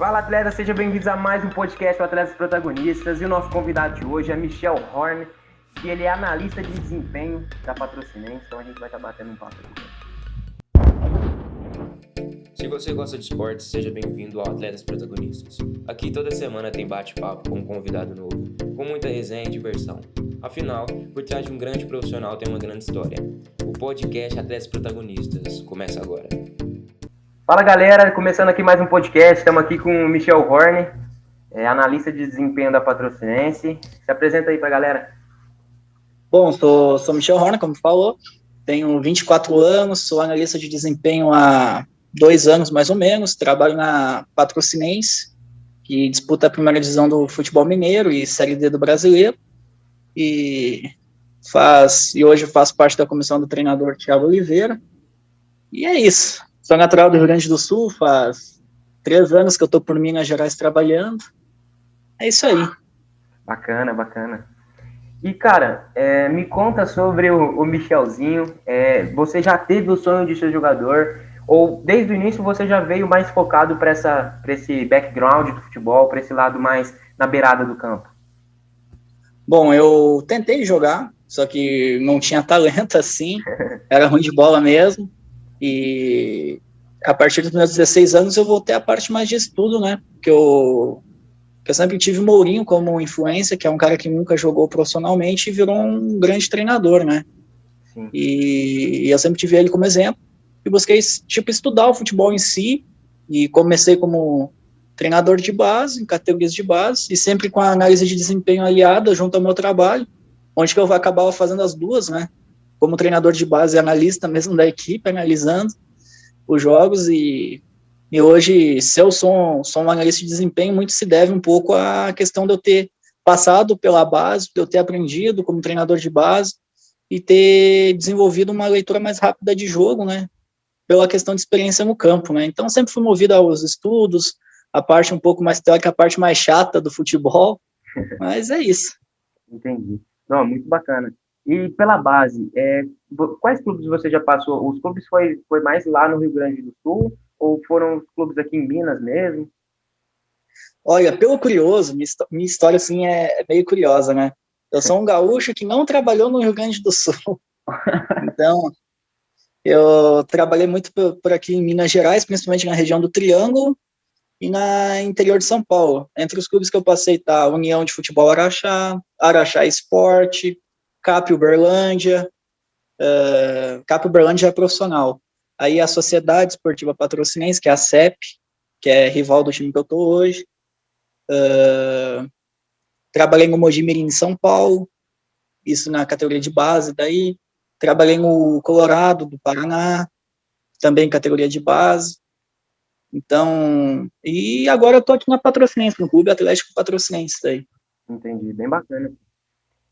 Fala, atletas, sejam bem-vindos a mais um podcast do Atletas Protagonistas. E o nosso convidado de hoje é Michel Horn, que ele é analista de desempenho da Patrocinense, então a gente vai estar batendo um papo aqui. Se você gosta de esportes, seja bem-vindo ao Atletas Protagonistas. Aqui toda semana tem bate-papo com um convidado novo, com muita resenha e diversão. Afinal, por trás de um grande profissional tem uma grande história. O podcast Atletas Protagonistas começa agora. Fala, galera, começando aqui mais um podcast. Estamos aqui com o Michel Horn, analista de desempenho da Patrocinense. Se apresenta aí pra galera. Bom, sou Michel Horn, como falou, tenho 24 anos, sou analista de desempenho há 2 anos mais ou menos, trabalho na Patrocinense, que disputa a primeira divisão do futebol mineiro e Série D do brasileiro, e hoje faço parte da comissão do treinador Thiago Oliveira, e é isso. Sou natural do Rio Grande do Sul, faz 3 anos que eu estou por Minas Gerais trabalhando, é isso aí. Bacana. E, cara, me conta sobre o Michelzinho. Você já teve o sonho de ser jogador? Ou desde o início você já veio mais focado para esse background do futebol, para esse lado mais na beirada do campo? Bom, eu tentei jogar, só que não tinha talento assim, era ruim de bola mesmo, e a partir dos meus 16 anos eu voltei à parte mais de estudo, né, que eu sempre tive o Mourinho como influência, que é um cara que nunca jogou profissionalmente e virou um grande treinador, né, Sim. e eu sempre tive ele como exemplo, e busquei, estudar o futebol em si, e comecei como treinador de base, em categorias de base, e sempre com a análise de desempenho aliada junto ao meu trabalho, onde que eu acabava fazendo as duas, né, como treinador de base e analista mesmo da equipe, analisando os jogos, e hoje, se eu sou um analista de desempenho, muito se deve um pouco à questão de eu ter passado pela base, de eu ter aprendido como treinador de base, e ter desenvolvido uma leitura mais rápida de jogo, né, pela questão de experiência no campo, né, então sempre fui movido aos estudos, a parte um pouco mais teórica, a parte mais chata do futebol, mas é isso. Entendi. Não, muito bacana. E pela base, quais clubes você já passou? Os clubes foi mais lá no Rio Grande do Sul ou foram os clubes aqui em Minas mesmo? Olha, pelo curioso, minha história assim é meio curiosa, né? Eu sou um gaúcho que não trabalhou no Rio Grande do Sul. Então, eu trabalhei muito por aqui em Minas Gerais, principalmente na região do Triângulo e na interior de São Paulo. Entre os clubes que eu passei tá União de Futebol Araxá Esporte, CAP Uberlândia, CAP Uberlândia é profissional. Aí a Sociedade Esportiva Patrocinense, que é a CEP, que é rival do time que eu tô hoje. Trabalhei no Mojimirim, em São Paulo, isso na categoria de base, daí trabalhei no Colorado, do Paraná, também categoria de base. Então, e agora eu tô aqui na Patrocinense, no Clube Atlético Patrocinense daí. Entendi, bem bacana.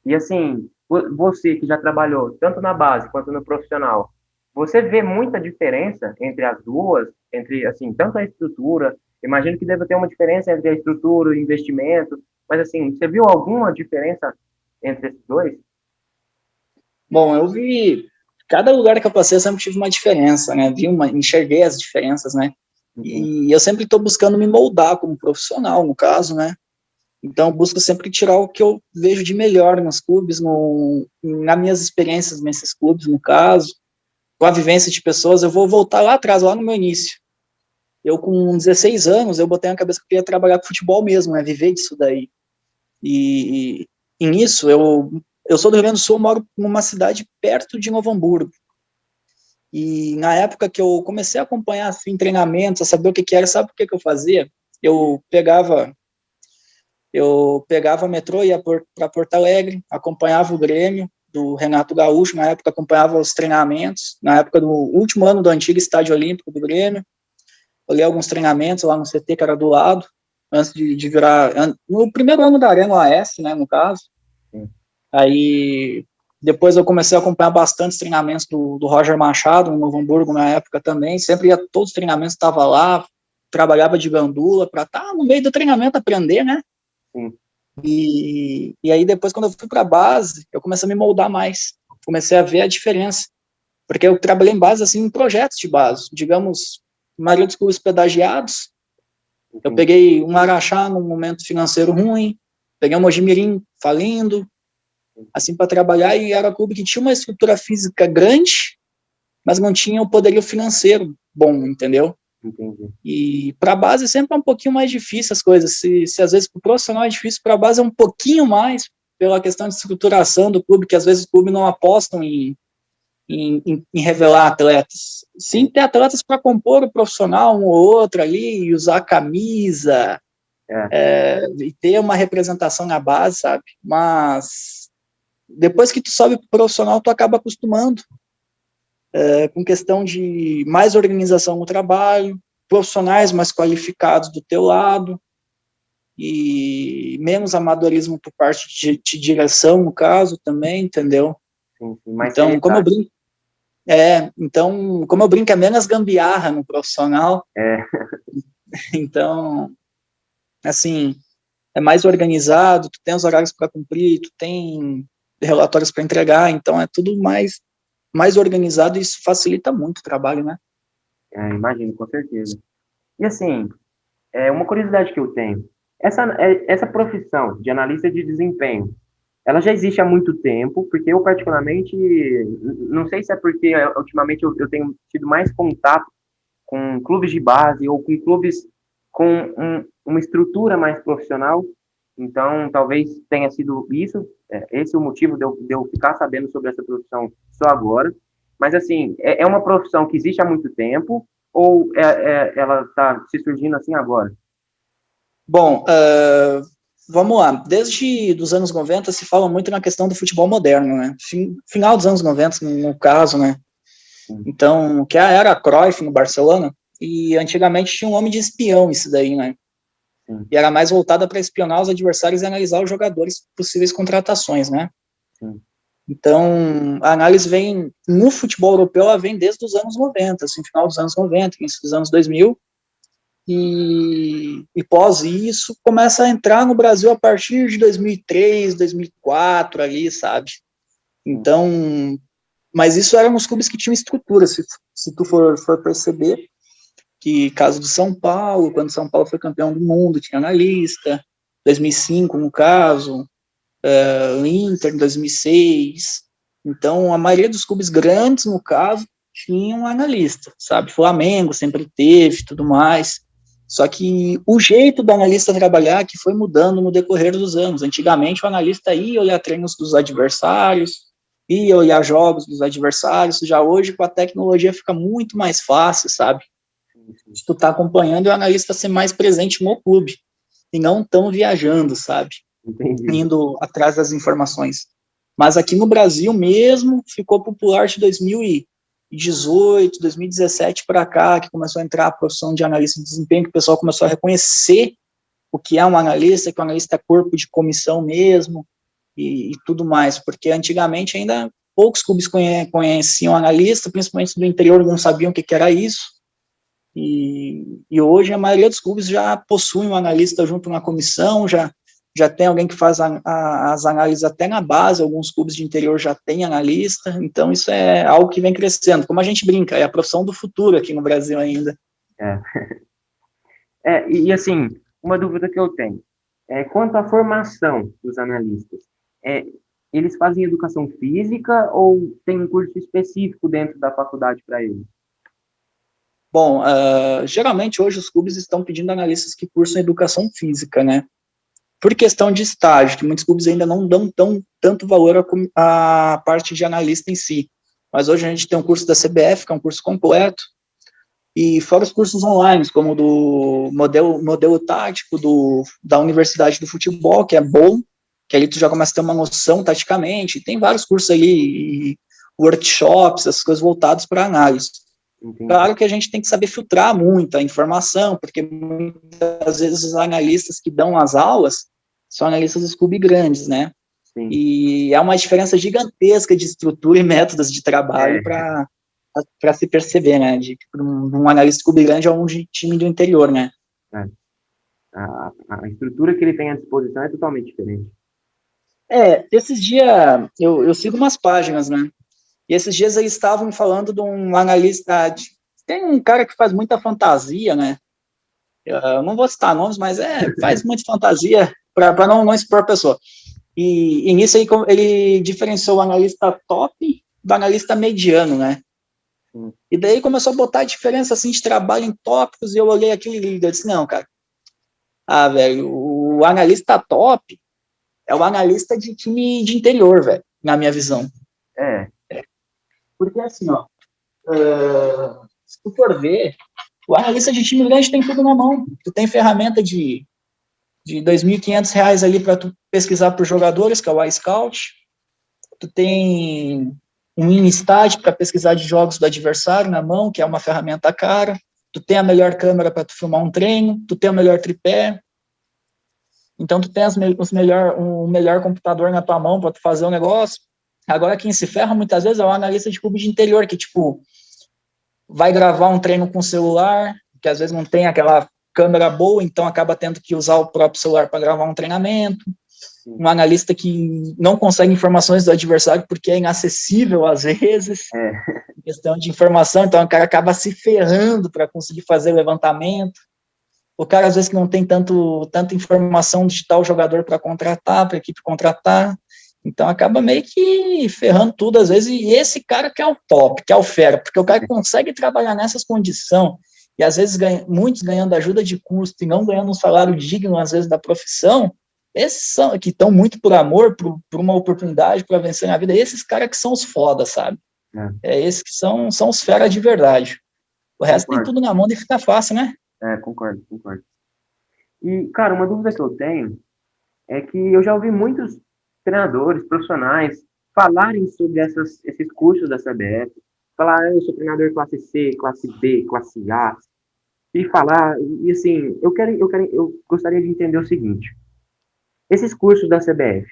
E assim, você que já trabalhou tanto na base quanto no profissional, você vê muita diferença entre as duas, entre assim, tanto a estrutura, imagino que deve ter uma diferença entre a estrutura e o investimento, mas assim, você viu alguma diferença entre esses dois? Bom, eu vi, cada lugar que eu passei eu sempre tive uma diferença, né, enxerguei as diferenças, né, e eu sempre estou buscando me moldar como profissional, no caso, né, então eu busco sempre tirar o que eu vejo de melhor nos clubes, nas minhas experiências nesses clubes, no caso, com a vivência de pessoas. Eu vou voltar lá atrás, lá no meu início. Eu, com 16 anos, eu botei na cabeça que eu queria trabalhar com futebol mesmo, né, viver disso daí. E nisso, eu sou do Rio Grande do Sul, eu moro numa cidade perto de Novo Hamburgo. E na época que eu comecei a acompanhar assim, treinamentos, a saber o que era, sabe o que eu fazia? Eu pegava metrô, ia para Porto Alegre, acompanhava o Grêmio do Renato Gaúcho, na época acompanhava os treinamentos, na época do último ano do antigo Estádio Olímpico do Grêmio, olhei alguns treinamentos lá no CT, que era do lado, antes de virar, no primeiro ano da Arena OAS, né, no caso. Sim. Aí, depois eu comecei a acompanhar bastante treinamentos do Roger Machado, no Novo Hamburgo, na época também, sempre ia, todos os treinamentos, estava lá, trabalhava de gandula, para estar no meio do treinamento, aprender, né? Sim. E aí depois, quando eu fui para a base, eu comecei a me moldar mais, comecei a ver a diferença, porque eu trabalhei em base, assim, em projetos de base, digamos, a maioria dos clubes pedagiados, Eu peguei um Araxá num momento financeiro ruim, peguei um Mojimirim falindo, assim, para trabalhar, e era um clube que tinha uma estrutura física grande, mas não tinha o poderio financeiro bom, entendeu? Entendi. E para a base sempre é um pouquinho mais difícil as coisas. Se às vezes para o profissional é difícil, para a base é um pouquinho mais, pela questão de estruturação do clube, que às vezes o clube não apostam em revelar atletas. Sim, ter atletas para compor o profissional, um ou outro ali, e usar a camisa, e ter uma representação na base, sabe? Mas depois que tu sobe pro profissional, tu acaba acostumando com questão de mais organização no trabalho, profissionais mais qualificados do teu lado, e menos amadorismo por parte de direção, no caso, também, entendeu? Sim, então, como eu brinco, é menos gambiarra no profissional, então, assim, é mais organizado, tu tem os horários para cumprir, tu tem relatórios para entregar, então é tudo mais organizado, e isso facilita muito o trabalho, né? Imagino, com certeza. E assim, uma curiosidade que eu tenho, essa profissão de analista de desempenho, ela já existe há muito tempo, porque eu particularmente, não sei se é porque ultimamente eu tenho tido mais contato com clubes de base ou com clubes com uma estrutura mais profissional, então talvez tenha sido isso, esse o motivo de eu ficar sabendo sobre essa profissão só agora. Mas assim, é uma profissão que existe há muito tempo ou ela está se surgindo assim agora? Bom, vamos lá. Desde os anos 90 se fala muito na questão do futebol moderno, né? Final dos anos 90, no caso, né? Então, que era a Cruyff no Barcelona, e antigamente tinha um nome de espião isso daí, né? E era mais voltada para espionar os adversários e analisar os jogadores, possíveis contratações, né? Então, a análise vem, no futebol europeu, ela vem desde os anos 90, assim, final dos anos 90, início dos anos 2000, e pós isso, começa a entrar no Brasil a partir de 2003, 2004, ali, sabe? Então, mas isso eram os clubes que tinham estrutura, se tu for perceber, que caso do São Paulo, quando São Paulo foi campeão do mundo, tinha analista, 2005 no caso, o Inter em 2006, então a maioria dos clubes grandes, no caso, tinham um analista, sabe? Flamengo sempre teve, tudo mais, só que o jeito do analista trabalhar que foi mudando no decorrer dos anos. Antigamente o analista ia olhar treinos dos adversários, ia olhar jogos dos adversários, já hoje com a tecnologia fica muito mais fácil, sabe? Se tu tá acompanhando, o analista ser mais presente no clube, e não tão viajando, sabe? Entendi. Indo atrás das informações. Mas aqui no Brasil mesmo, ficou popular de 2018, 2017 para cá, que começou a entrar a profissão de analista de desempenho, que o pessoal começou a reconhecer o que é um analista, que o analista é corpo de comissão mesmo, e tudo mais, porque antigamente ainda poucos clubes conheciam analista, principalmente do interior, não sabiam o que era isso, e hoje a maioria dos clubes já possuem um analista junto na comissão, já tem alguém que faz as análises até na base, alguns clubes de interior já têm analista, então isso é algo que vem crescendo, como a gente brinca, é a profissão do futuro aqui no Brasil ainda. E assim, uma dúvida que eu tenho, quanto à formação dos analistas, eles fazem educação física ou tem um curso específico dentro da faculdade para eles? Bom, geralmente hoje os clubes estão pedindo analistas que cursam educação física, né? Por questão de estágio, que muitos clubes ainda não dão tanto valor à parte de analista em si. Mas hoje a gente tem um curso da CBF, que é um curso completo, e fora os cursos online, como do modelo tático da Universidade do Futebol, que é bom, que ali tu já começa a ter uma noção taticamente, tem vários cursos ali, workshops, essas coisas voltadas para análise. Entendi. Claro que a gente tem que saber filtrar muito a informação, porque muitas vezes os analistas que dão as aulas são analistas dos clubes grandes, né? Sim. E há uma diferença gigantesca de estrutura e métodos de trabalho para se perceber, né? De um analista de clube grande a um de time do interior, né? A estrutura que ele tem à disposição é totalmente diferente. Esses dias eu sigo umas páginas, né? E esses dias eles estavam falando de um analista, tem um cara que faz muita fantasia, né? Eu não vou citar nomes, mas faz muita fantasia para não expor a pessoa. E nisso ele diferenciou o analista top do analista mediano, né? E daí começou a botar a diferença assim, de trabalho em tópicos, e eu olhei aquilo e disse, não, cara, velho, o analista top é o analista de time de interior, velho, na minha visão. Porque assim, ó, se tu for ver, o analista de time grande tem tudo na mão. Tu tem ferramenta de R$ 2.500 ali para tu pesquisar por jogadores, que é o iScout. Tu tem um InStat para pesquisar de jogos do adversário na mão, que é uma ferramenta cara. Tu tem a melhor câmera para tu filmar um treino. Tu tem o melhor tripé. Então, tu tem um melhor computador na tua mão para tu fazer o negócio. Agora, quem se ferra muitas vezes é o analista de clube de interior, que, tipo, vai gravar um treino com celular, que às vezes não tem aquela câmera boa, então acaba tendo que usar o próprio celular para gravar um treinamento. Um analista que não consegue informações do adversário porque é inacessível às vezes, em questão de informação, então o cara acaba se ferrando para conseguir fazer levantamento. O cara às vezes que não tem tanta informação de tal jogador para contratar, para a equipe contratar, então acaba meio que ferrando tudo às vezes, e esse cara que é o top, que é o fera, porque o cara consegue trabalhar nessas condições, e às vezes muitos ganhando ajuda de custo e não ganhando um salário digno às vezes da profissão. Esses são que estão muito por amor, por uma oportunidade para vencer na vida, esses caras que são os foda, sabe? Esses que são os fera de verdade. O resto concordo. Tem tudo na mão e fica fácil, né? Concordo. E, cara, uma dúvida que eu tenho é que eu já ouvi muitos treinadores profissionais falarem sobre esses cursos da CBF, falar, eu sou treinador classe C, classe B, classe A, e falar, e assim, eu gostaria de entender o seguinte: esses cursos da CBF,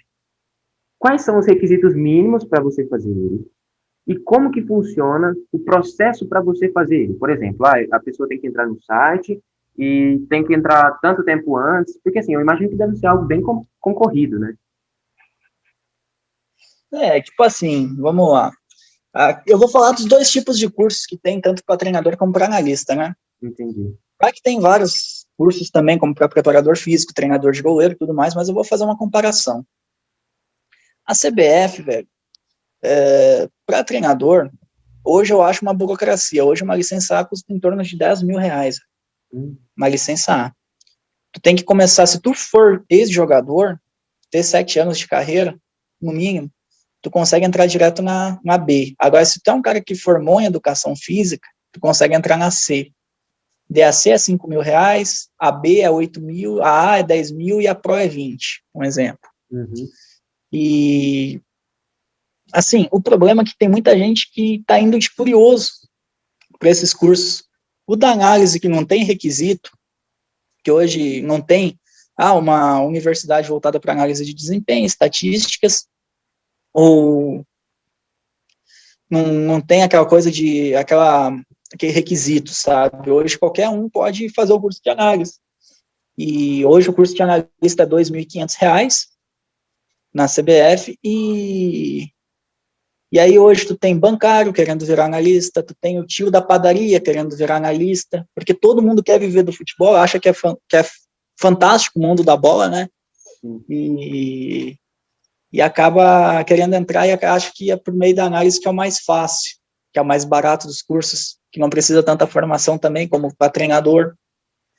quais são os requisitos mínimos para você fazer ele? E como que funciona o processo para você fazer ele? Por exemplo, a pessoa tem que entrar no site e tem que entrar tanto tempo antes, porque assim, eu imagino que deve ser algo bem concorrido, né? Tipo assim, vamos lá. Eu vou falar dos dois tipos de cursos que tem, tanto para treinador como para analista, né? Entendi. Claro que tem vários cursos também, como para preparador físico, treinador de goleiro e tudo mais, mas eu vou fazer uma comparação. A CBF, velho, para treinador, hoje eu acho uma burocracia. Hoje uma licença A custa em torno de R$ 10.000. Uma licença A. Tu tem que começar, se tu for ex-jogador, ter 7 anos de carreira, no mínimo, tu consegue entrar direto na B. Agora, se tu é um cara que formou em educação física, tu consegue entrar na C. DAC é R$ 5.000, a B é 8.000, a A é 10.000 e a Pro é 20, um exemplo. E, assim, o problema é que tem muita gente que está indo de curioso para esses cursos. O da análise, que não tem requisito, que hoje não tem uma universidade voltada para análise de desempenho, estatísticas, ou não tem aquela coisa de aquele requisito, sabe? Hoje qualquer um pode fazer o curso de análise. E hoje o curso de analista é R$ 2.500 na CBF, e aí hoje tu tem bancário querendo virar analista, tu tem o tio da padaria querendo virar analista, porque todo mundo quer viver do futebol, acha que é fantástico o mundo da bola, né? E acaba querendo entrar e acha que é por meio da análise que é o mais fácil, que é o mais barato dos cursos, que não precisa tanta formação também, como para treinador.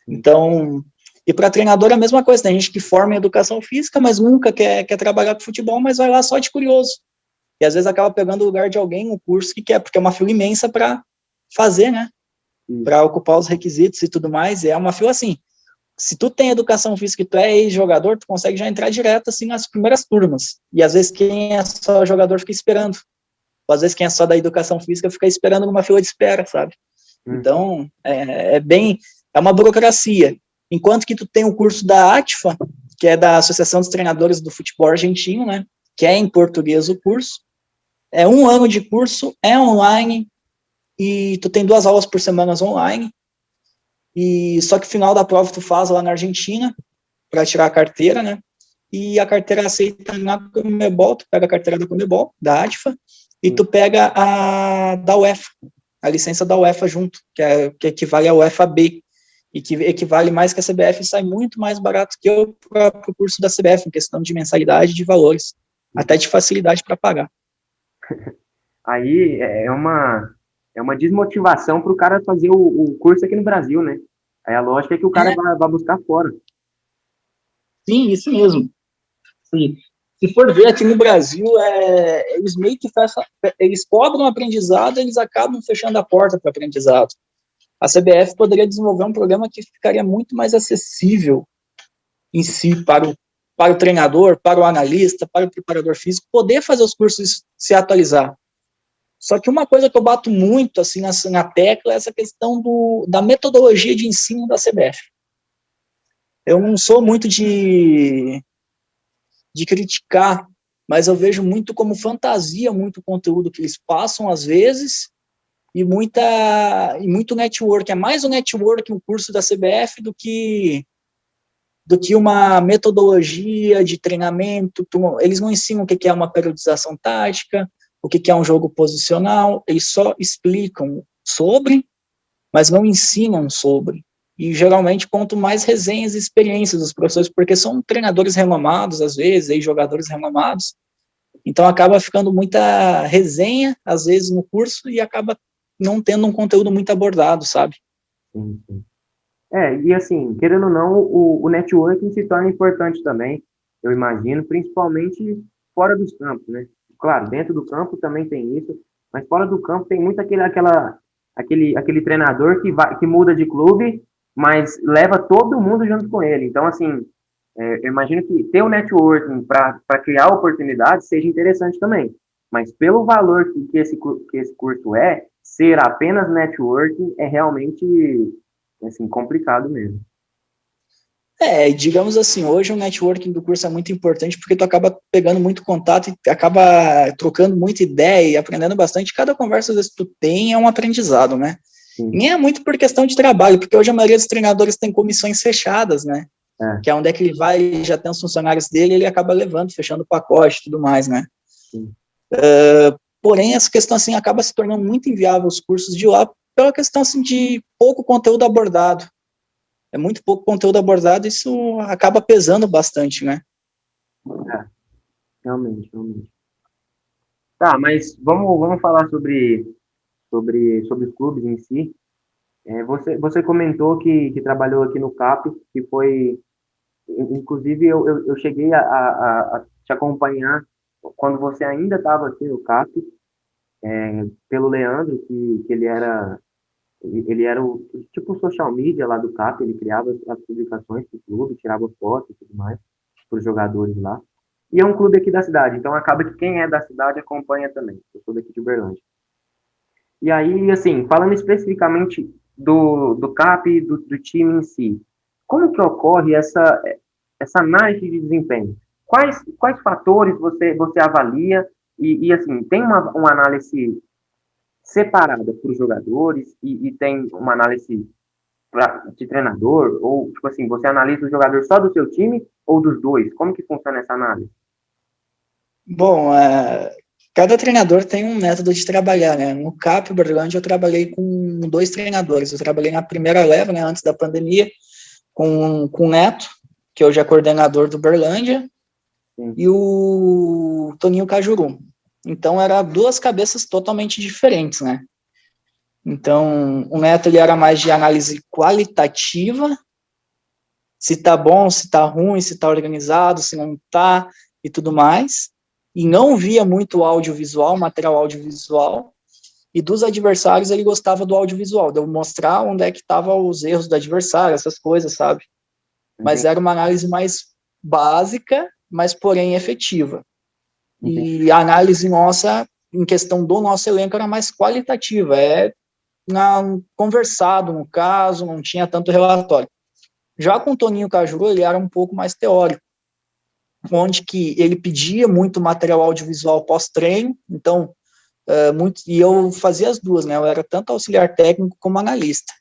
Então, e para treinador é a mesma coisa, tem gente que forma em educação física, mas nunca quer trabalhar com futebol, mas vai lá só de curioso. E às vezes acaba pegando o lugar de alguém no curso que quer, porque é uma fila imensa para fazer, né? Para ocupar os requisitos e tudo mais, é uma fila assim. Se tu tem educação física e tu é ex-jogador, tu consegue já entrar direto, assim, nas primeiras turmas. E às vezes quem é só jogador fica esperando. Ou às vezes quem é só da educação física fica esperando numa fila de espera, sabe? Então, é uma burocracia. Enquanto que tu tem o curso da ATFA, que é da Associação dos Treinadores do Futebol Argentino, né? Que é em português o curso. É 1 ano de curso, é online, e tu tem 2 aulas por semana online. E só que o final da prova tu faz lá na Argentina para tirar a carteira, né? E a carteira aceita na Conmebol, tu pega a carteira da Conmebol, da ATFA, e tu pega a da UEFA, a licença da UEFA junto, que equivale à UEFA B. e que equivale mais que a CBF, sai muito mais barato que o próprio curso da CBF, em questão de mensalidade e de valores, até de facilidade para pagar. Aí é uma desmotivação para o cara fazer o curso aqui no Brasil, né? Aí a lógica é que o cara vai buscar fora. Sim, isso mesmo. Sim. Se for ver aqui no Brasil, eles meio que eles cobram aprendizado, eles acabam fechando a porta para o aprendizado. A CBF poderia desenvolver um programa que ficaria muito mais acessível em si para o treinador, para o analista, para o preparador físico, poder fazer os cursos se atualizar. Só que uma coisa que eu bato muito assim na tecla é essa questão da metodologia de ensino da CBF. Eu não sou muito de criticar, mas eu vejo muito como fantasia, muito conteúdo que eles passam às vezes, e muito network. É mais o network, o curso da CBF, do que uma metodologia de treinamento. Eles não ensinam o que é uma periodização tática, o que é um jogo posicional, eles só explicam sobre, mas não ensinam sobre. E geralmente contam mais resenhas e experiências dos professores, porque são treinadores renomados, às vezes, e jogadores renomados. Então acaba ficando muita resenha, às vezes, no curso, e acaba não tendo um conteúdo muito abordado, sabe? Sim, sim. E assim, querendo ou não, o networking se torna importante também, eu imagino, principalmente fora dos campos, né? Claro, dentro do campo também tem isso, mas fora do campo tem muito aquele treinador que muda de clube, mas leva todo mundo junto com ele. Então, assim, eu imagino que ter o networking para criar oportunidades seja interessante também. Mas pelo valor que esse curso ser apenas networking é realmente assim, complicado mesmo. Digamos assim, hoje o networking do curso é muito importante porque tu acaba pegando muito contato e acaba trocando muita ideia e aprendendo bastante. Cada conversa, às vezes, que tu tem é um aprendizado, né? Sim. Nem é muito por questão de trabalho, porque hoje a maioria dos treinadores tem comissões fechadas, né? Que é onde é que ele vai, ele já tem os funcionários dele, ele acaba levando, fechando o pacote e tudo mais, né? Porém, essa questão, assim, acaba se tornando muito inviável os cursos de lá pela questão, assim, de pouco conteúdo abordado. É muito pouco conteúdo abordado, isso acaba pesando bastante, né? Realmente. Tá, mas vamos falar sobre os clubes em si. Você comentou que trabalhou aqui no CAP, que foi, inclusive eu cheguei a te acompanhar quando você ainda estava aqui no CAP, pelo Leandro, que ele era o tipo social media lá do CAP, ele criava as publicações do clube, tirava fotos e tudo mais para os jogadores lá. E é um clube aqui da cidade, então acaba que quem é da cidade acompanha também. Eu sou daqui de Uberlândia. E aí, assim, falando especificamente do CAP e do time em si, como que ocorre essa análise de desempenho? Quais fatores você avalia e assim, tem uma análise separada para os jogadores e tem uma análise de treinador? Ou, tipo assim, você analisa o jogador só do seu time ou dos dois? Como que funciona essa análise? Bom, cada treinador tem um método de trabalhar, né? No CAP Uberlândia eu trabalhei com 2 treinadores. Eu trabalhei na primeira leva, né, antes da pandemia, com o Neto, que hoje é coordenador do Uberlândia, e o Toninho Cajuru. Então, eram 2 cabeças totalmente diferentes, né? Então, o Neto, ele era mais de análise qualitativa, se tá bom, se tá ruim, se tá organizado, se não tá, e tudo mais, e não via muito audiovisual, material audiovisual, e dos adversários ele gostava do audiovisual, de eu mostrar onde é que estavam os erros do adversário, essas coisas, sabe? Mas era uma análise mais básica, mas porém efetiva. E a análise nossa, em questão do nosso elenco, era mais qualitativa, conversado no caso, não tinha tanto relatório. Já com o Toninho Cajuru, ele era um pouco mais teórico, onde que ele pedia muito material audiovisual pós-treino, então, e eu fazia as duas, né, eu era tanto auxiliar técnico como analista.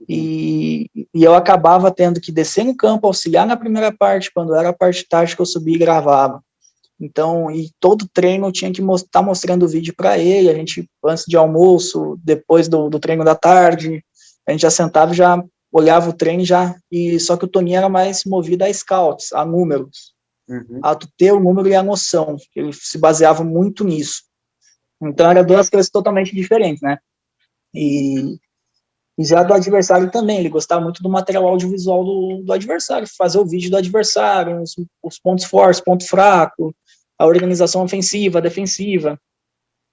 E eu acabava tendo que descer no campo, auxiliar na primeira parte, quando era a parte tática eu subia e gravava. Então, e todo treino eu tinha que estar mostrando o vídeo para ele, a gente, antes de almoço, depois do treino da tarde, a gente já sentava e já olhava o treino já, só que o Toninho era mais movido a scouts, a números, a tu ter o número e a noção, ele se baseava muito nisso. Então, eram duas coisas totalmente diferentes, né? E já do adversário também, ele gostava muito do material audiovisual do adversário, fazer o vídeo do adversário, os pontos fortes, ponto fraco, a organização ofensiva, defensiva,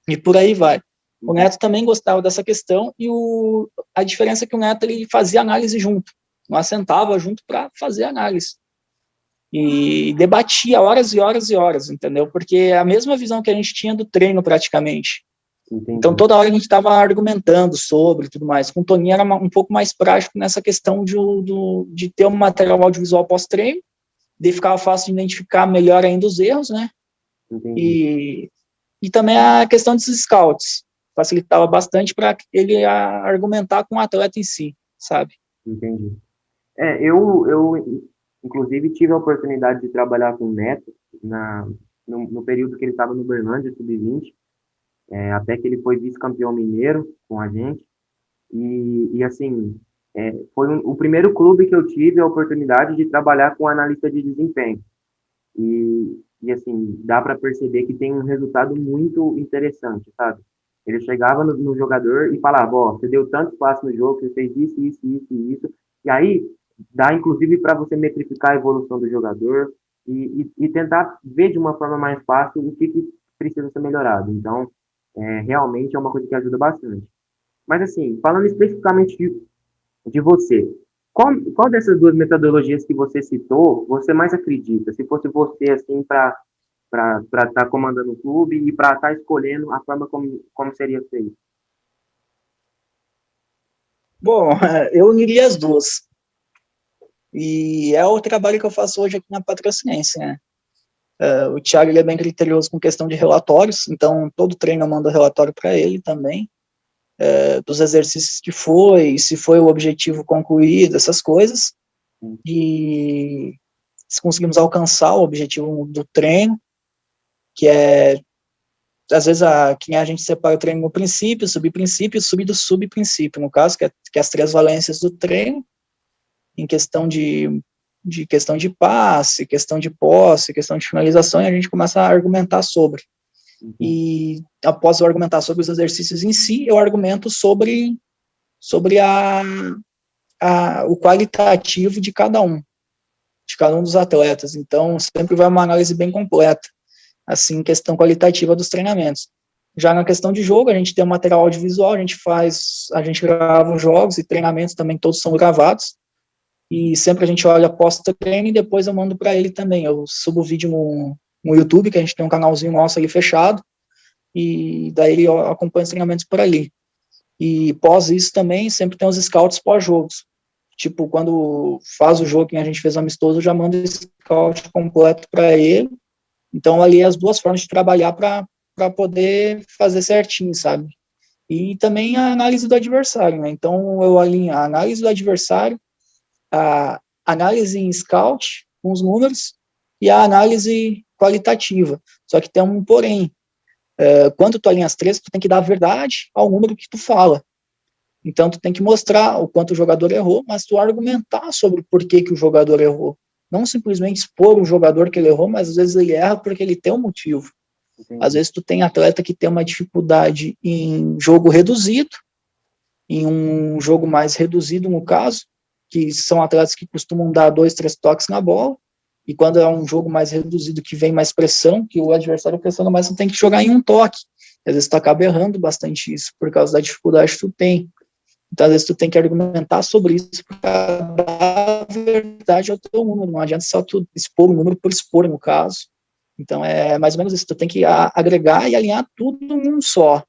e por aí vai. O Neto também gostava dessa questão, e a diferença é que o Neto ele fazia análise junto, nós sentava junto para fazer análise, e debatia horas e horas e horas, entendeu? Porque é a mesma visão que a gente tinha do treino praticamente. Entendi. Então, toda hora a gente estava argumentando sobre tudo mais. Com o Toninho era um pouco mais prático nessa questão de ter um material audiovisual pós-treino, de ficava fácil de identificar melhor ainda os erros, né? Entendi. E também a questão dos scouts. Facilitava bastante para ele argumentar com o atleta em si, sabe? Entendi. Eu inclusive, tive a oportunidade de trabalhar com o Neto no período que ele estava no Berlândia, Sub-20, até que ele foi vice-campeão mineiro com a gente. E assim, foi o primeiro clube que eu tive a oportunidade de trabalhar com analista de desempenho. E assim, dá para perceber que tem um resultado muito interessante, sabe? Ele chegava no jogador e falava, ó, você deu tanto espaço no jogo, você fez isso, isso, isso e isso. E aí, dá inclusive para você metrificar a evolução do jogador e tentar ver de uma forma mais fácil o que precisa ser melhorado. Então, realmente é uma coisa que ajuda bastante. Mas assim, falando especificamente de você, qual dessas duas metodologias que você citou, você mais acredita? Se fosse você, assim, para estar comandando o clube e para estar escolhendo a forma como seria feito? Bom, eu uniria as duas. E é o trabalho que eu faço hoje aqui na Patrocinense, né? O Thiago ele é bem criterioso com questão de relatórios, então todo treino eu mando relatório para ele também, dos exercícios que foi, se foi o objetivo concluído, essas coisas, e se conseguimos alcançar o objetivo do treino, que é, às vezes, que a gente separa o treino no princípio, subprincípio e subprincípio, no caso, que é as três valências do treino, em questão de questão de passe, questão de posse, questão de finalização, e a gente começa a argumentar sobre. E após eu argumentar sobre os exercícios em si, eu argumento sobre o qualitativo de cada um dos atletas. Então, sempre vai uma análise bem completa, assim, questão qualitativa dos treinamentos. Já na questão de jogo, a gente tem um material audiovisual, a gente grava os jogos e treinamentos também, todos são gravados, e sempre a gente olha pós-treino e depois eu mando para ele também. Eu subo o vídeo no YouTube, que a gente tem um canalzinho nosso ali fechado, e daí ele acompanha os treinamentos por ali. E pós isso também, sempre tem os scouts pós-jogos. Tipo, quando faz o jogo que a gente fez amistoso, eu já mando o scout completo para ele. Então, ali as duas formas de trabalhar para poder fazer certinho, sabe? E também a análise do adversário, né? Então, eu alinho a análise do adversário, a análise em scout, com os números, e a análise qualitativa. Só que tem um porém. Quando tu alinha as três, tu tem que dar a verdade ao número que tu fala. Então, tu tem que mostrar o quanto o jogador errou, mas tu argumentar sobre por que o jogador errou. Não simplesmente expor o jogador que ele errou, mas às vezes ele erra porque ele tem um motivo. Entendi. Às vezes tu tem atleta que tem uma dificuldade em jogo reduzido, em um jogo mais reduzido, no caso, que são atletas que costumam dar 2, 3 toques na bola, e quando é um jogo mais reduzido, que vem mais pressão, que o adversário pressiona mais, tu tem que jogar em um toque. Às vezes tu acaba errando bastante isso, por causa da dificuldade que tu tem. Então, às vezes tu tem que argumentar sobre isso para dar a verdade ao teu número. Não adianta só tu expor o número por expor, no caso. Então, é mais ou menos isso. Tu tem que agregar e alinhar tudo num só.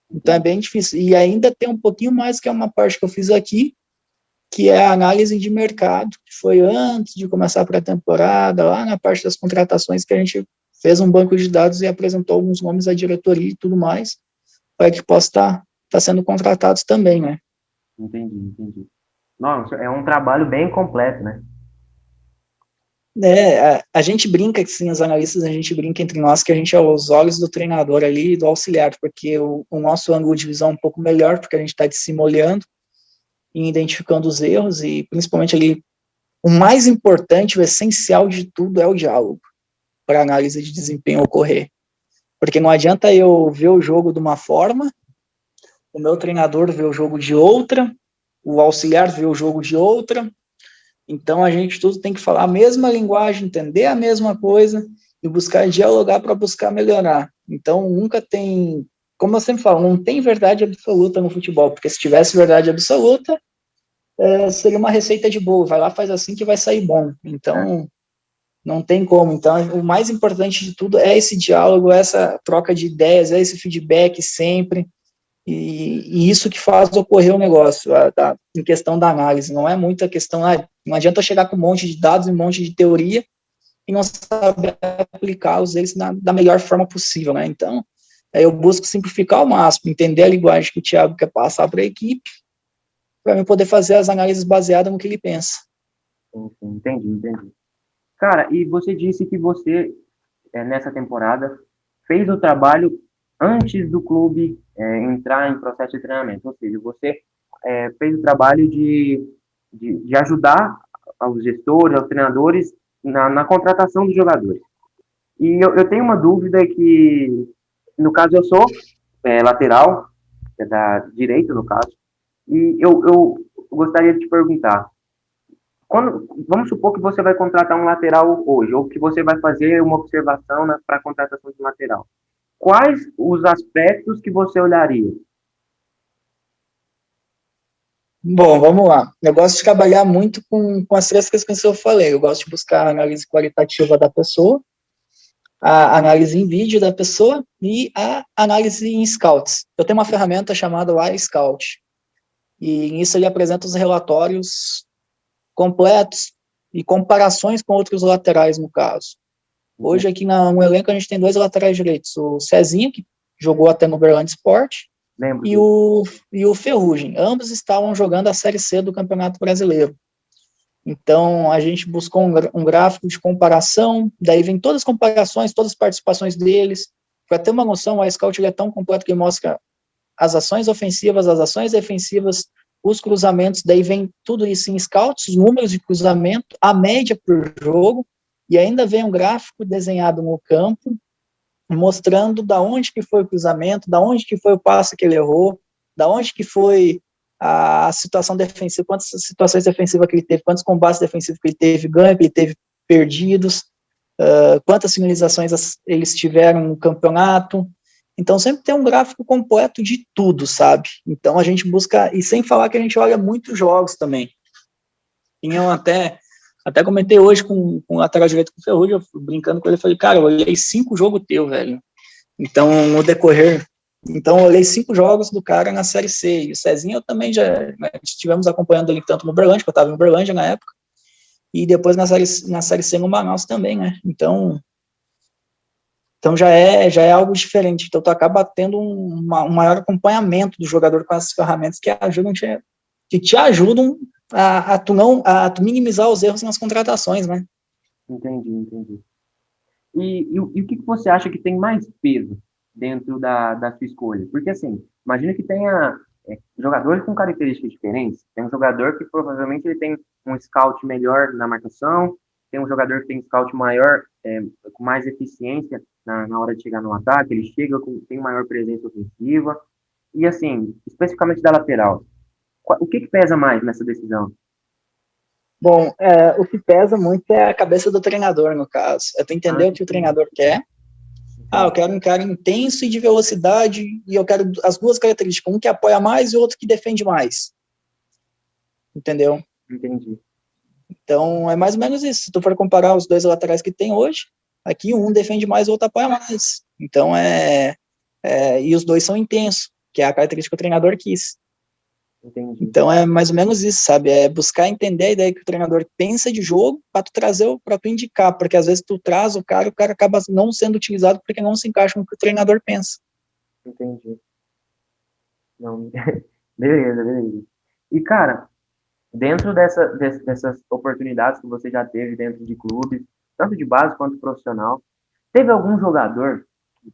Então, é bem difícil. E ainda tem um pouquinho mais, que é uma parte que eu fiz aqui, que é a análise de mercado, que foi antes de começar a pré-temporada, lá na parte das contratações, que a gente fez um banco de dados e apresentou alguns nomes à diretoria e tudo mais, para que possa estar sendo contratados também, né? Entendi. Nossa, é um trabalho bem completo, né? A gente brinca, assim, os analistas, a gente brinca entre nós que a gente é os olhos do treinador ali e do auxiliar, porque o nosso ângulo de visão é um pouco melhor, porque a gente está de cima olhando, em identificando os erros e principalmente ali o mais importante, o essencial de tudo é o diálogo para a análise de desempenho ocorrer. Porque não adianta eu ver o jogo de uma forma, o meu treinador ver o jogo de outra, o auxiliar ver o jogo de outra. Então a gente tudo tem que falar a mesma linguagem, entender a mesma coisa e buscar dialogar para buscar melhorar. Então nunca tem, como eu sempre falo, não tem verdade absoluta no futebol, porque se tivesse verdade absoluta, seria uma receita de bolo, vai lá, faz assim que vai sair bom. Então não tem como. Então o mais importante de tudo é esse diálogo, essa troca de ideias, é esse feedback sempre. E isso que faz ocorrer o negócio, em questão da análise. Não é muita questão, não adianta eu chegar com um monte de dados, um monte de teoria e não saber aplicá-los eles da melhor forma possível, né? Então, eu busco simplificar ao máximo, entender a linguagem que o Thiago quer passar para a equipe, para eu poder fazer as análises baseadas no que ele pensa. Entendi. Cara, e você disse que você, nessa temporada, fez o trabalho antes do clube entrar em processo de treinamento, ou seja, você fez o trabalho de ajudar aos gestores, aos treinadores na contratação dos jogadores. E eu tenho uma dúvida que, no caso, eu sou lateral, da direita, no caso, e eu gostaria de te perguntar, vamos supor que você vai contratar um lateral hoje, ou que você vai fazer uma observação para a contratação de um lateral. Quais os aspectos que você olharia? Bom, vamos lá. Eu gosto de trabalhar muito com as três questões que eu falei. Eu gosto de buscar a análise qualitativa da pessoa, a análise em vídeo da pessoa e a análise em scouts. Eu tenho uma ferramenta chamada iScout, e nisso ele apresenta os relatórios completos e comparações com outros laterais, no caso. Hoje aqui no elenco a gente tem 2 laterais direitos, o Cezinho, que jogou até no Berlândia Sport, e o Ferrugem. Ambos estavam jogando a Série C do Campeonato Brasileiro. Então, a gente buscou um gráfico de comparação, daí vem todas as comparações, todas as participações deles. Para ter uma noção, o iScout ele é tão completo que mostra as ações ofensivas, as ações defensivas, os cruzamentos, daí vem tudo isso em scouts, os números de cruzamento, a média por jogo, e ainda vem um gráfico desenhado no campo, mostrando da onde que foi o cruzamento, da onde que foi o passe que ele errou, da onde que foi a situação defensiva, quantas situações defensivas que ele teve, quantos combates defensivos que ele teve, ganho que ele teve perdidos, quantas finalizações eles tiveram no campeonato. Então sempre tem um gráfico completo de tudo, sabe? Então a gente busca, e sem falar que a gente olha muitos jogos também. E eu até comentei hoje com o lateral direito com o Ferrugem, eu brincando com ele, falei, cara, eu olhei 5 jogos teu, velho. Então, no decorrer, eu olhei 5 jogos do cara na Série C, e o Cezinho eu também já, estivemos acompanhando ele tanto no Uberlândia, que eu estava em Uberlândia na época, e depois na série C no Manaus também, né? Então já é algo diferente. Então tu acaba tendo um maior acompanhamento do jogador com as ferramentas que te ajudam a tu minimizar os erros nas contratações, né? Entendi. E o que você acha que tem mais peso dentro da sua escolha? Porque, assim, imagina que tenha jogadores com características diferentes. Tem um jogador que provavelmente ele tem um scout melhor na marcação, tem um jogador que tem scout maior, com mais eficiência na hora de chegar no ataque, ele tem maior presença ofensiva. E, assim, especificamente da lateral, o que pesa mais nessa decisão? Bom, o que pesa muito é a cabeça do treinador, no caso. É tu entender o que o treinador quer. Eu quero um cara intenso e de velocidade, e eu quero as duas características, um que apoia mais e o outro que defende mais. Entendeu? Entendi. Então, é mais ou menos isso. Se tu for comparar os 2 laterais que tem hoje, aqui um defende mais, o outro apoia mais. Então, e os 2 são intensos, que é a característica que o treinador quis. Entendi. Então é mais ou menos isso, sabe? É buscar entender a ideia que o treinador pensa de jogo para tu trazer, para tu indicar, porque às vezes tu traz o cara acaba não sendo utilizado porque não se encaixa no que o treinador pensa. Entendi. Não, beleza. E, cara, dentro dessas oportunidades que você já teve dentro de clubes, tanto de base quanto profissional, teve algum jogador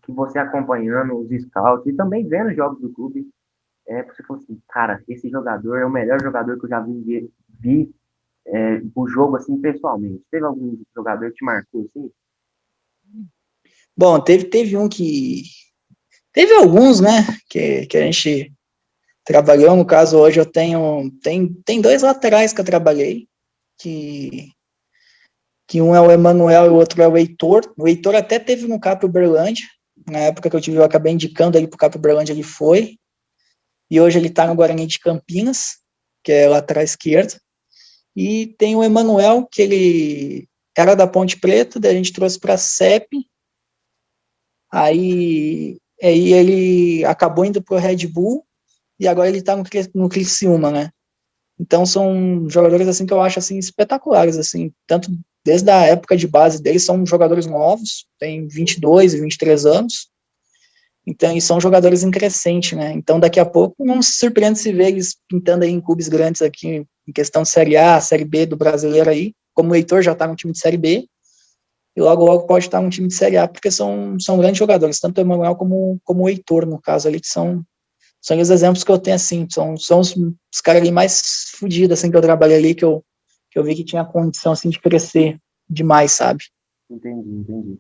que você acompanhando os scouts e também vendo jogos do clube, você falou assim, cara, esse jogador é o melhor jogador que eu já vi o jogo, assim, pessoalmente. Teve algum jogador que te marcou, assim? Bom, teve um que... Teve alguns, né, que a gente trabalhou. No caso, hoje eu tenho... Tem dois laterais que eu trabalhei, que um é o Emanuel e o outro é o Heitor. O Heitor até teve no Capo Uberlândia. Na época que eu acabei indicando ele pro Capo Uberlândia, ele foi. E hoje ele tá no Guarani de Campinas, que é lateral esquerdo. E tem o Emanuel, que ele era da Ponte Preta, daí a gente trouxe para a CEP. Aí ele acabou indo pro Red Bull e agora ele tá no Criciúma, né? Então são jogadores assim que eu acho assim espetaculares, assim, tanto desde a época de base deles, são jogadores novos, tem 22 e 23 anos. Então, e são jogadores em crescente, né? Então, daqui a pouco, não se surpreende se ver eles pintando aí em clubes grandes aqui, em questão de Série A, Série B do brasileiro aí, como o Heitor já está no time de Série B, e logo pode estar no time de Série A, porque são grandes jogadores, tanto o Emanuel como o Heitor, no caso ali, que são os exemplos que eu tenho, assim, são os caras ali mais fodidos, assim, que eu trabalhei ali, que eu vi que tinha condição, assim, de crescer demais, sabe? Entendi, entendi.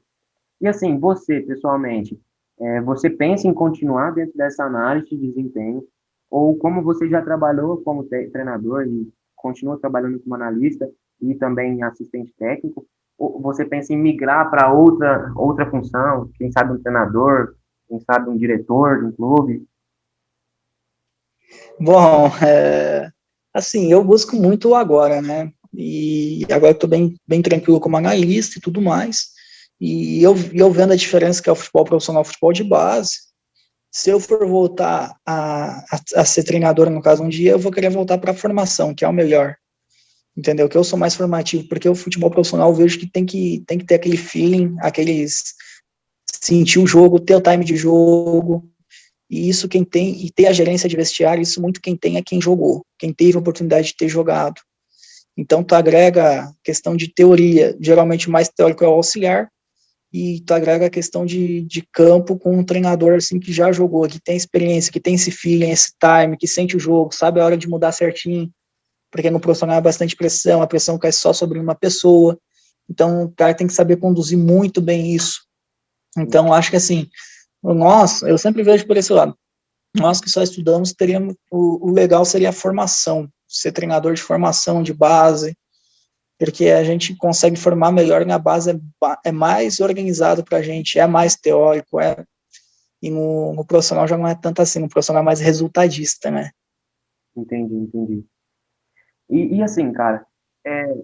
E assim, você, pessoalmente, você pensa em continuar dentro dessa análise de desempenho, ou como você já trabalhou como treinador e continua trabalhando como analista e também assistente técnico, ou você pensa em migrar para outra função, quem sabe um treinador, quem sabe um diretor de um clube? Bom, assim, eu busco muito o agora, né? E agora eu tô bem tranquilo como analista e tudo mais. E eu vendo a diferença que é o futebol profissional, o futebol de base. Se eu for voltar a ser treinador, no caso, um dia, eu vou querer voltar para a formação, que é o melhor. Entendeu? Que eu sou mais formativo, porque o futebol profissional eu vejo que tem que ter aquele feeling, sentir o jogo, ter o time de jogo, e isso quem tem, e ter a gerência de vestiário, isso muito quem tem é quem jogou, quem teve a oportunidade de ter jogado. Então, tu agrega questão de teoria, geralmente mais teórico é o auxiliar, e tu agrega a questão de campo com um treinador assim que já jogou, que tem experiência, que tem esse feeling, esse time, que sente o jogo, sabe a hora de mudar certinho, porque no profissional é bastante pressão, a pressão cai só sobre uma pessoa, então o cara tem que saber conduzir muito bem isso. Então, acho que assim, nós, eu sempre vejo por esse lado, nós que só estudamos, teríamos, o legal seria a formação, ser treinador de formação, de base, porque a gente consegue formar melhor na base, é mais organizado para a gente, é mais teórico, e no profissional já não é tanto assim, no profissional é mais resultadista, né? Entendi, entendi. E assim, cara, é,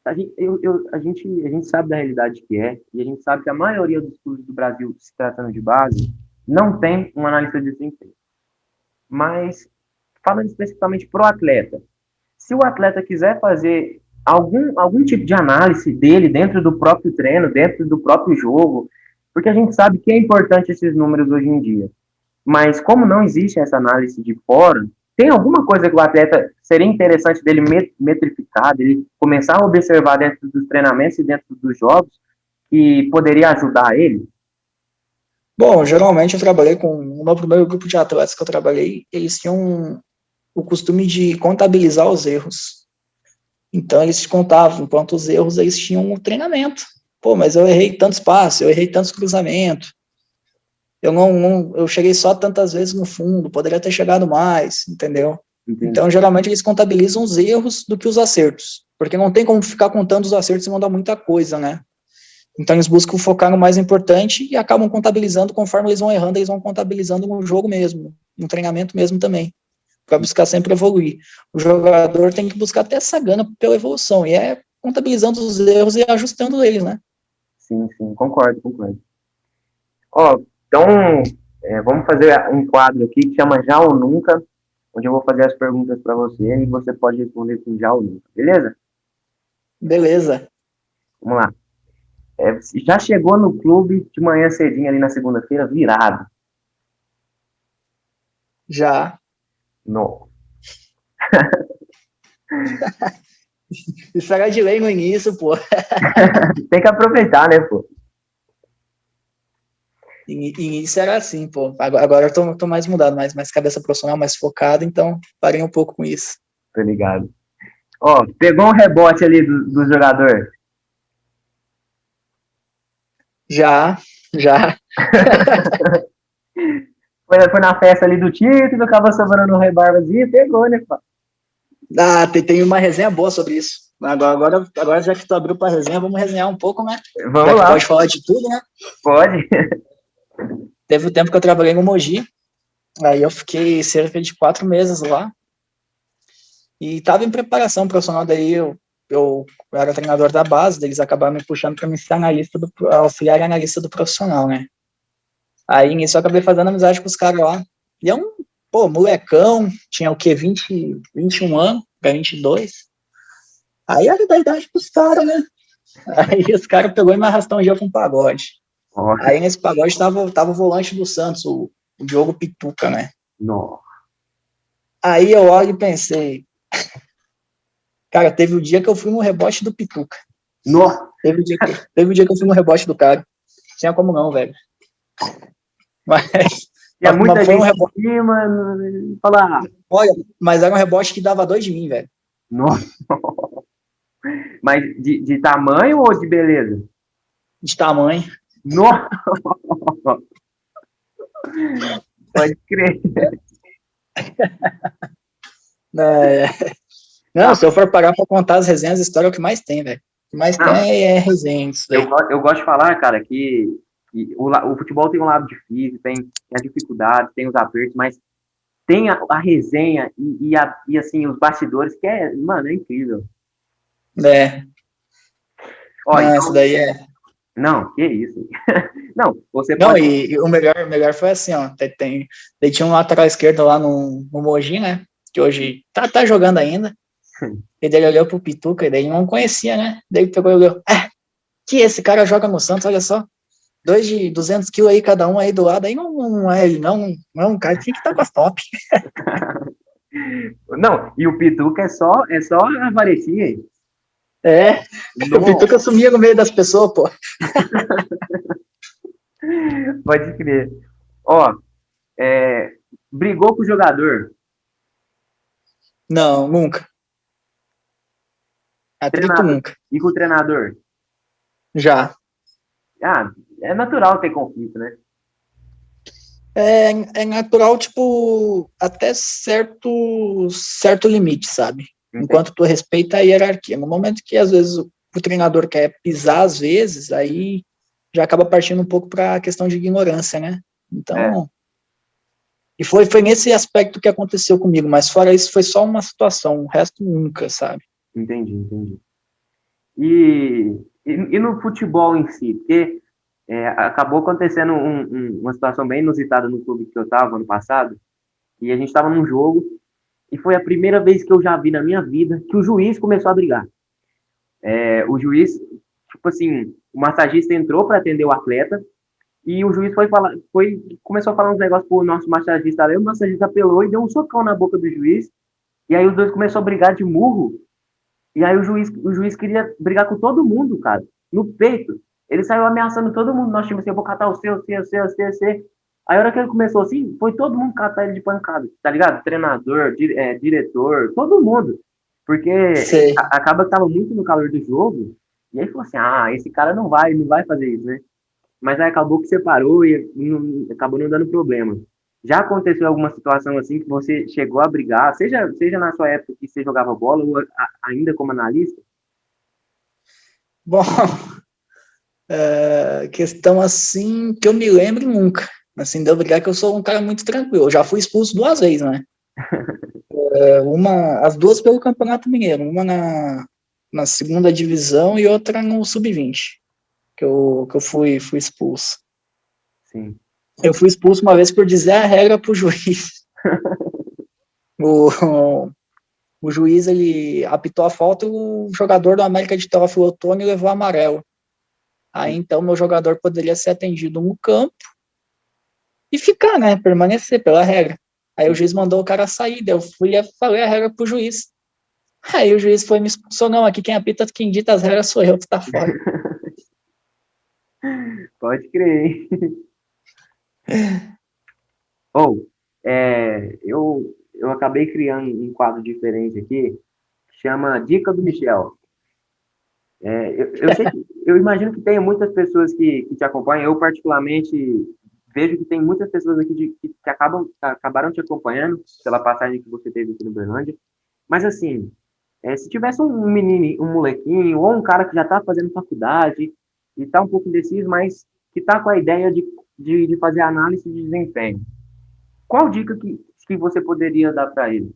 a gente sabe da realidade que é, e a gente sabe que a maioria dos clubes do Brasil, se tratando de base, não tem um analista de desempenho. Mas, falando especificamente pro atleta, se o atleta quiser fazer algum tipo de análise dele dentro do próprio treino, dentro do próprio jogo, porque a gente sabe que é importante esses números hoje em dia. Mas como não existe essa análise de fora, tem alguma coisa que o atleta seria interessante dele metrificar, dele começar a observar dentro dos treinamentos e dentro dos jogos que poderia ajudar ele? Bom, geralmente eu trabalhei com o meu primeiro grupo de atletas que eu trabalhei, eles tinham o costume de contabilizar os erros. Então eles contavam quantos erros eles tinham no treinamento. Pô, mas eu errei tantos passos, eu errei tantos cruzamentos, eu cheguei só tantas vezes no fundo, poderia ter chegado mais, entendeu? Entendi, Então, geralmente, eles contabilizam os erros do que os acertos, porque não tem como ficar contando os acertos e mandar muita coisa, né? Então, eles buscam focar no mais importante e acabam contabilizando, conforme eles vão errando, eles vão contabilizando no jogo mesmo, no treinamento mesmo também, para buscar sempre evoluir. O jogador tem que buscar ter essa gana pela evolução, e é contabilizando os erros e ajustando eles, né? sim, sim, concordo, concordo. Ó, então, vamos fazer um quadro aqui que chama Já ou Nunca, onde eu vou fazer as perguntas para você e você pode responder com já ou nunca, beleza? Beleza, Vamos lá. Já chegou no clube de manhã cedinho ali na segunda-feira, virado? já. Não. Isso era de lei no início, pô. Tem que aproveitar, né, pô? E isso era assim, pô. Agora eu tô mais mudado, mais cabeça profissional, mais focado, então parei um pouco com isso. Tô ligado. Ó, pegou um rebote ali do jogador. Já, já. Foi na festa ali do título, acabou sobrando um rebarbazinho, pegou, né, pá? Ah, tem uma resenha boa sobre isso. Agora, já que tu abriu pra resenha, vamos resenhar um pouco, né? Já Vamos que lá, pode falar de tudo, né? pode. Teve o tempo que eu trabalhei no Mogi, aí eu fiquei cerca de 4 meses lá, e tava em preparação profissional, daí eu era treinador da base, eles acabaram me puxando para me ser auxiliar e analista do profissional, né? Aí nisso eu acabei fazendo amizade com os caras lá. E é um, pô, molecão, tinha o quê? 21 anos pra 22. Aí era da idade pros caras, né? Aí os caras pegou e me arrastou um dia com um pagode. Ó, Aí nesse pagode tava o volante do Santos, o Diogo Pituca, né? nó, Aí eu olho e pensei, cara, teve o dia que eu fui no rebote do Pituca. nó. Teve o dia que eu fui no rebote do cara. Não tinha como não, velho. Mas, Tinha muita foi um gente rebote. em cima, falar, Olha, mas era um rebote que dava 2 de mim, velho. nossa. Mas de tamanho ou de beleza? De tamanho. Nossa, pode crer. É, não, Não, se eu for parar pra contar as resenhas, a história é o que mais tem, velho. O que mais não, tem é resenha isso daí. eu gosto de falar, cara, que o futebol tem um lado difícil, tem as dificuldades, tem os apertos, mas tem a resenha e assim, os bastidores, que é, mano, é incrível. É, Ó, não, isso então, daí é. não, que isso. Não, você Não, pode. e o melhor foi assim, ó. Daí tinha um lateral esquerdo lá no Mogi, né? Que hoje tá jogando ainda. E daí ele olhou pro Pituca, e daí ele não conhecia, né? Daí ele pegou e olhou, que esse cara joga no Santos, olha só. 2 de 200 quilos aí, cada um aí do lado, aí não é ele, não é um cara, tinha que estar com as top. Não, e o Pituca é só a varetinha aí. É, o Não, Pituca sumia no meio das pessoas, pô. pode crer. Ó, brigou com o jogador, Não, nunca. Atrito treinador, nunca. e com o treinador. Já. Ah, é natural ter conflito, né? É natural, tipo, até certo limite, sabe? Entende? Enquanto tu respeita a hierarquia. No momento que, às vezes, o treinador quer pisar, às vezes, aí já acaba partindo um pouco para a questão de ignorância, né? É, Então, e foi nesse aspecto que aconteceu comigo, mas fora isso, foi só uma situação, o resto nunca, sabe? entendi. E no futebol em si, porque acabou acontecendo uma situação bem inusitada no clube que eu estava ano passado, e a gente estava num jogo, e foi a primeira vez que eu já vi na minha vida que o juiz começou a brigar. O juiz, tipo assim, o massagista entrou para atender o atleta, e o juiz começou a falar uns negócios pro nosso massagista, aí o massagista apelou e deu um socão na boca do juiz, e aí os dois começaram a brigar de murro. E aí o juiz queria brigar com todo mundo, cara, no peito. Ele saiu ameaçando todo mundo. Nós tínhamos assim, eu vou catar o seu. Aí a hora que ele começou assim, foi todo mundo catar ele de pancada, tá ligado? Treinador, diretor, todo mundo. Porque Sei. acaba que tava muito no calor do jogo. E aí falou assim, esse cara não vai fazer isso, né? Mas aí acabou que separou e acabou não dando problema. Já aconteceu alguma situação assim que você chegou a brigar, seja na sua época que você jogava bola ou ainda como analista? Bom, questão assim que eu me lembro nunca. Assim, deu brigar que eu sou um cara muito tranquilo. Eu já fui expulso 2 vezes, né? As duas pelo Campeonato Mineiro, uma na segunda divisão e outra no Sub-20, que eu fui expulso. Sim. Eu fui expulso uma vez por dizer a regra pro juiz. O, o juiz, ele apitou a falta e o jogador do América de Teófilo Otoni levou amarelo. Aí, então, meu jogador poderia ser atendido no campo e ficar, né, permanecer pela regra. Aí o juiz mandou o cara sair, daí eu fui e falei a regra pro juiz. Aí o juiz foi e me expulsou, não, aqui quem apita, quem dita as regras sou eu, tu tá fora. Pode crer, hein? Ou, eu acabei criando um quadro diferente aqui, que chama Dica do Michel. Eu sei que, eu imagino que tenha muitas pessoas que te acompanham. Eu, particularmente, vejo que tem muitas pessoas aqui que acabaram te acompanhando pela passagem que você teve aqui no Berlândia. Mas, assim, se tivesse um menino, um molequinho, ou um cara que já está fazendo faculdade e está um pouco indeciso, mas que está com a ideia de fazer análise de desempenho, qual dica que você poderia dar para ele?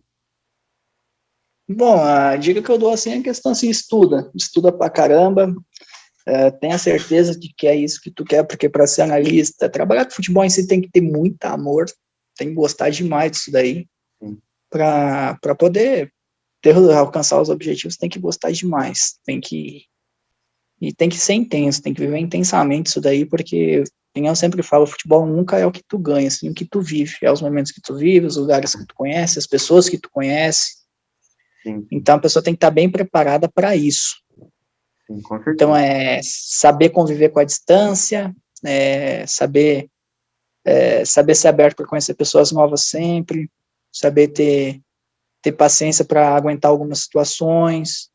Bom, a dica que eu dou assim é a questão assim, estuda pra caramba, tenha certeza de que é isso que tu quer, porque para ser analista, trabalhar com futebol em si tem que ter muito amor, tem que gostar demais disso daí, para poder alcançar os objetivos, tem que gostar demais, tem que ser intenso, tem que viver intensamente isso daí, porque, como eu sempre falo, futebol nunca é o que tu ganha, assim, o que tu vive, é os momentos que tu vive, os lugares que tu conhece, as pessoas que tu conhece. Sim, Então a pessoa tem que estar bem preparada para isso. sim, com Então certeza. é saber conviver com a distância, saber ser aberto para conhecer pessoas novas sempre, saber ter paciência para aguentar algumas situações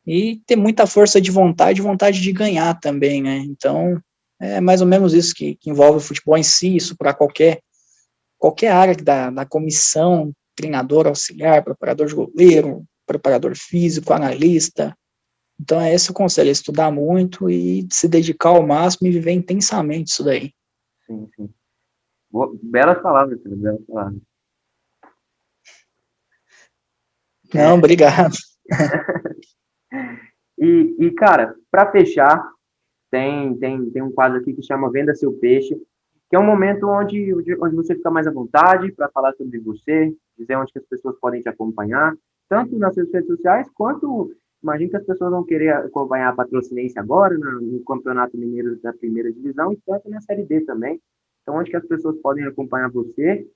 e ter muita força de vontade e vontade de ganhar também, né? Então é mais ou menos isso que envolve o futebol em si, isso para qualquer área da comissão, treinador, auxiliar, preparador de goleiro, preparador físico, analista. Então é esse o conselho, é estudar muito e se dedicar ao máximo e viver intensamente isso daí. Sim, sim. Belas palavras, cara, belas palavras. Não, obrigado. Cara, para fechar, tem um quadro aqui que chama Venda Seu Peixe, que é um momento onde você fica mais à vontade para falar sobre você, dizer onde que as pessoas podem te acompanhar, tanto nas suas redes sociais, quanto imagino que as pessoas vão querer acompanhar a Patrocinense agora, no Campeonato Mineiro da Primeira Divisão, e tanto na Série D também. Então, onde que as pessoas podem acompanhar você,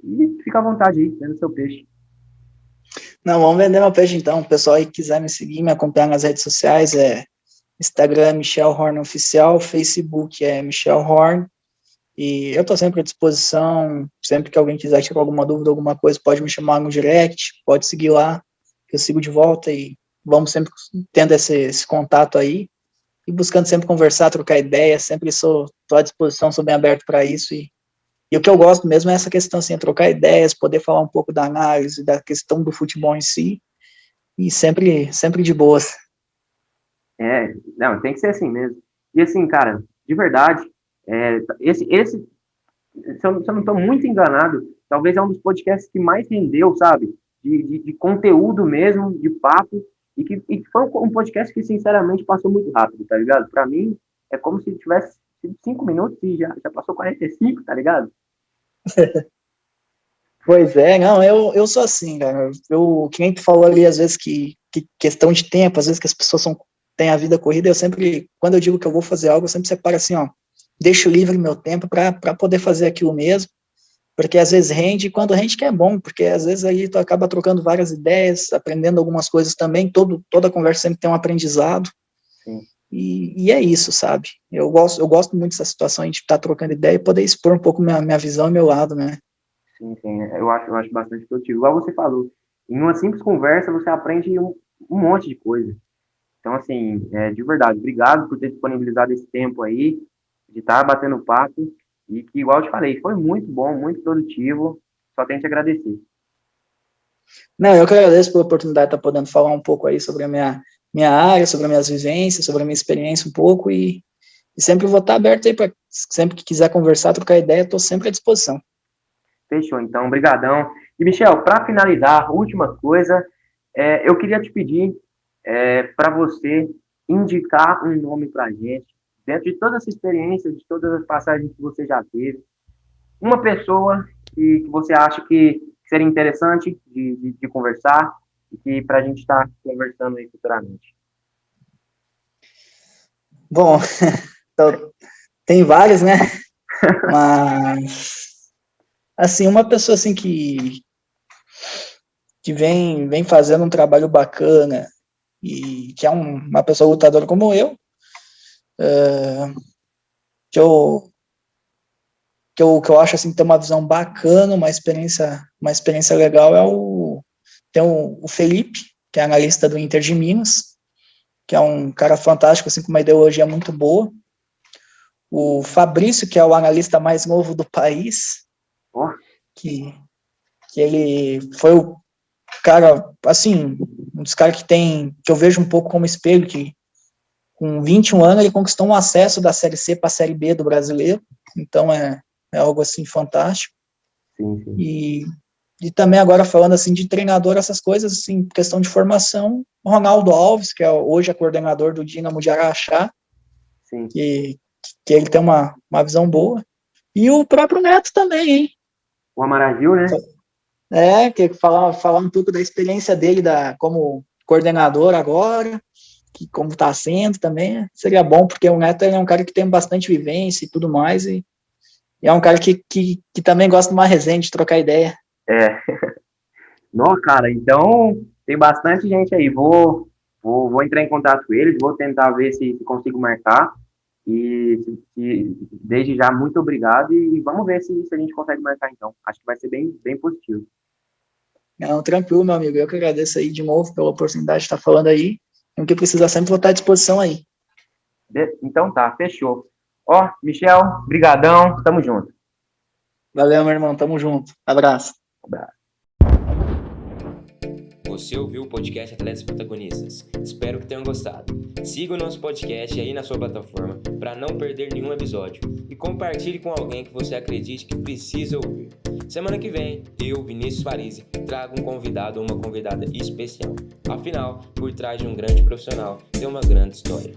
e fica à vontade aí, vendo seu peixe. Não, vamos vender meu peixe então. O pessoal aí que quiser me seguir, me acompanhar nas redes sociais, Instagram Michel Horn Oficial, Facebook é Michel Horn, e eu estou sempre à disposição, sempre que alguém quiser tirar alguma dúvida, alguma coisa, pode me chamar no direct, pode seguir lá, que eu sigo de volta e vamos sempre tendo esse contato aí, e buscando sempre conversar, trocar ideia, sempre estou à disposição, sou bem aberto para isso, e o que eu gosto mesmo é essa questão, assim, trocar ideias, poder falar um pouco da análise, da questão do futebol em si, e sempre de boas. Não, tem que ser assim mesmo. E assim, cara, de verdade, se eu não estou muito enganado, talvez é um dos podcasts que mais rendeu, sabe? De conteúdo mesmo, de papo, e que foi um podcast que, sinceramente, passou muito rápido, tá ligado? Pra mim, é como se tivesse sido 5 minutos e já passou 45, tá ligado? Pois é, não, eu sou assim, cara. Quem tu falou ali, às vezes, que questão de tempo, às vezes que as pessoas têm a vida corrida, eu sempre, quando eu digo que eu vou fazer algo, eu sempre separo assim, ó, deixo livre meu tempo para poder fazer aquilo mesmo, porque às vezes rende, e quando rende que é bom, porque às vezes aí tu acaba trocando várias ideias, aprendendo algumas coisas também, toda conversa sempre tem um aprendizado, Sim, e é isso, sabe? Eu gosto muito dessa situação, de estar trocando ideia e poder expor um pouco minha visão e meu lado, né? sim, sim. Eu acho bastante produtivo. Igual você falou, em uma simples conversa você aprende um monte de coisa. Então, assim, de verdade, obrigado por ter disponibilizado esse tempo aí, de estar batendo papo, e que, igual eu te falei, foi muito bom, muito produtivo, só tenho que te agradecer. Não, eu que agradeço pela oportunidade de estar podendo falar um pouco aí sobre a minha área, sobre as minhas vivências, sobre a minha experiência um pouco e sempre vou estar aberto aí para sempre que quiser conversar, trocar ideia, estou sempre à disposição. Fechou, então, brigadão. E, Michel, para finalizar, última coisa, eu queria te pedir para você indicar um nome para a gente, dentro de toda essa experiência, de todas as passagens que você já teve, uma pessoa que você acha que seria interessante de conversar e que para a gente estar conversando aí futuramente. Bom, então, tem vários, né? Mas, assim, uma pessoa assim que vem fazendo um trabalho bacana e que é uma pessoa lutadora como eu, que eu que eu acho assim, tem uma visão bacana, uma experiência legal, tem o Felipe, que é analista do Inter de Minas, que é um cara fantástico, assim, com uma ideologia muito boa. O Fabrício, que é o analista mais novo do país, que ele foi o cara, assim, um dos caras que eu vejo um pouco como espelho, que com 21 anos ele conquistou um acesso da Série C para a Série B do Brasileiro, então é algo, assim, fantástico. Sim, sim. E também agora falando, assim, de treinador, essas coisas, assim, questão de formação, o Ronaldo Alves, que hoje é coordenador do Dinamo de Araxá, Sim. que ele tem uma visão boa, e o próprio Neto também, hein? O Amarantil, né? Que falar um pouco da experiência dele como coordenador agora, que como está sendo também, seria bom, porque o Neto é um cara que tem bastante vivência e tudo mais, e é um cara que também gosta de uma resenha, de trocar ideia. Não, cara, então tem bastante gente aí. Vou entrar em contato com eles, vou tentar ver se consigo marcar. E desde já, muito obrigado. E vamos ver se a gente consegue marcar então. Acho que vai ser bem, bem positivo. Não, tranquilo, meu amigo. Eu que agradeço aí de novo pela oportunidade de estar falando aí. E o que precisar sempre vou estar à disposição aí. Então tá, fechou. Ó, Michel, brigadão, tamo junto. Valeu, meu irmão. Tamo junto. Abraço. Abraço. Você ouviu o podcast Atletas Protagonistas. Espero que tenham gostado. Siga o nosso podcast aí na sua plataforma para não perder nenhum episódio e compartilhe com alguém que você acredite que precisa ouvir. Semana que vem, eu, Vinícius Farisi, trago um convidado ou uma convidada especial. Afinal, por trás de um grande profissional tem uma grande história.